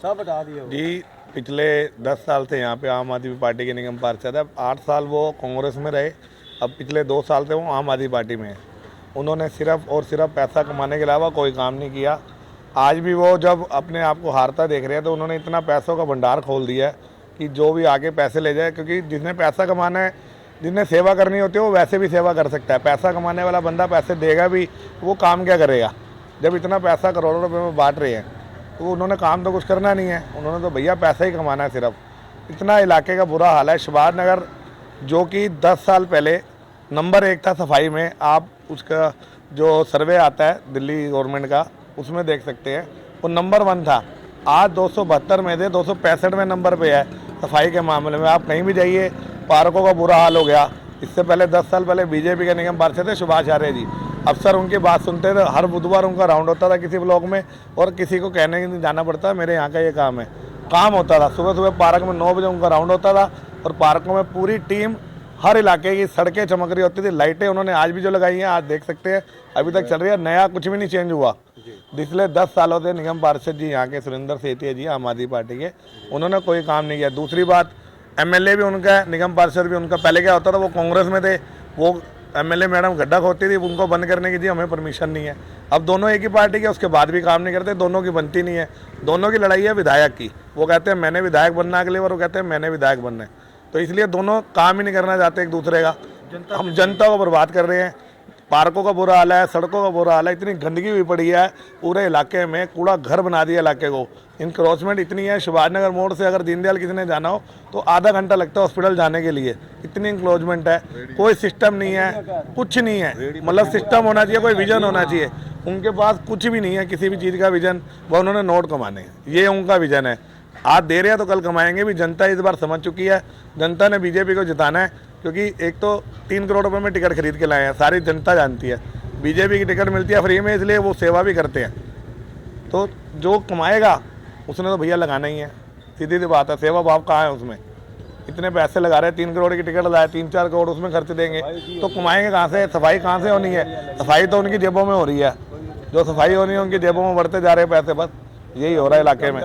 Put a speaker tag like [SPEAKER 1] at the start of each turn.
[SPEAKER 1] सब बता दिए
[SPEAKER 2] जी। पिछले 10 साल से यहाँ पे आम आदमी पार्टी के निगम पार्षद है। 8 साल वो कांग्रेस में रहे, अब पिछले 2 साल से वो आम आदमी पार्टी में है। उन्होंने सिर्फ और सिर्फ पैसा कमाने के अलावा कोई काम नहीं किया। आज भी वो जब अपने आप को हारता देख रहे हैं तो उन्होंने इतना पैसों का भंडार खोल दिया है कि जो भी आगे पैसे ले जाए, क्योंकि जिसने पैसा कमाना है, जिसने सेवा करनी होती है वो वैसे भी सेवा कर सकता है। पैसा कमाने वाला बंदा पैसे देगा भी, वो काम क्या करेगा जब इतना पैसा करोड़ों रुपए में बांट रहे हैं। तो उन्होंने काम तो कुछ करना नहीं है, उन्होंने तो भैया पैसा ही कमाना है सिर्फ। इतना इलाके का बुरा हाल है। शहबाज नगर जो कि 10 साल पहले नंबर 1 था सफाई में, आप उसका जो सर्वे आता है दिल्ली गवर्नमेंट का उसमें देख सकते हैं, वो नंबर 1 था। आज 272 में से 265वें नंबर पे है सफाई के मामले में। आप कहीं भी जाइए, पार्कों का बुरा हाल हो गया। इससे पहले 10 साल पहले बीजेपी के निगम पार्षद थे सुभाष आर्य जी, अफसर उनकी बात सुनते थे। हर बुधवार उनका राउंड होता था किसी ब्लॉक में, और किसी को कहने नहीं जाना पड़ता मेरे यहाँ का ये काम है, काम होता था। सुबह सुबह पार्क में 9 बजे उनका राउंड होता था, और पार्कों में पूरी टीम, हर इलाके की सड़कें चमक रही होती थी। लाइटें उन्होंने आज भी जो लगाई हैं, आज देख सकते हैं अभी तक चल रही है, नया कुछ भी नहीं चेंज हुआ। पिछले 10 सालों से निगम पार्षद जी यहाँ के सुरेंद्र सेठी जी आम आदमी पार्टी के, उन्होंने कोई काम नहीं किया। दूसरी बात, एमएलए भी उनका है, निगम पार्षद भी उनका। पहले क्या होता था, वो कांग्रेस में थे, वो एमएलए मैडम गड्ढा खोदती थी, उनको बंद करने की जी हमें परमिशन नहीं है। अब दोनों एक ही पार्टी के, उसके बाद भी काम नहीं करते, दोनों की बनती नहीं है। दोनों की लड़ाई है विधायक की। वो कहते हैं मैंने विधायक बनना अगली बार, वो कहते हैं मैंने विधायक बनना है। तो इसलिए दोनों काम ही नहीं करना चाहते एक दूसरे का। हम जनता को बर्बाद कर रहे हैं। पार्कों का बुरा हाल है, सड़कों का बुरा हाल है, इतनी गंदगी हुई पड़ी है पूरे इलाके में, कूड़ा घर बना दिया इलाके को। इंक्रोचमेंट इतनी है, शहबाज नगर मोड़ से अगर दीनदयाल किसी ने जाना हो तो आधा घंटा लगता है हॉस्पिटल जाने के लिए, इतनी इंक्रोचमेंट है। कोई सिस्टम नहीं है, कुछ नहीं है। मतलब सिस्टम होना चाहिए, कोई विजन होना चाहिए। उनके पास कुछ भी नहीं है, किसी भी चीज़ का विजन। वह उन्होंने नोट कमाने हैं, ये उनका विजन है। आज दे रहे हैं तो कल कमाएंगे भी। जनता इस बार समझ चुकी है, जनता ने बीजेपी को जिताना है, क्योंकि एक तो 3 करोड़ रुपए में टिकट खरीद के लाए हैं, सारी जनता जानती है। बीजेपी की टिकट मिलती है फ्री में, इसलिए वो सेवा भी करते हैं। तो जो कमाएगा उसने तो भैया लगाना ही है, सीधी सी बात है। सेवा भाव कहाँ है उसमें? इतने पैसे लगा रहे हैं, 3 करोड़ की टिकट लाए, 3-4 करोड़ उसमें खर्च देंगे, तो कमाएंगे कहाँ से? सफाई कहाँ से होनी है? सफाई तो उनकी जेबों में हो रही है, जो सफाई होनी है उनकी जेबों में बढ़ते जा रहे हैं पैसे। बस यही हो रहा है इलाके में।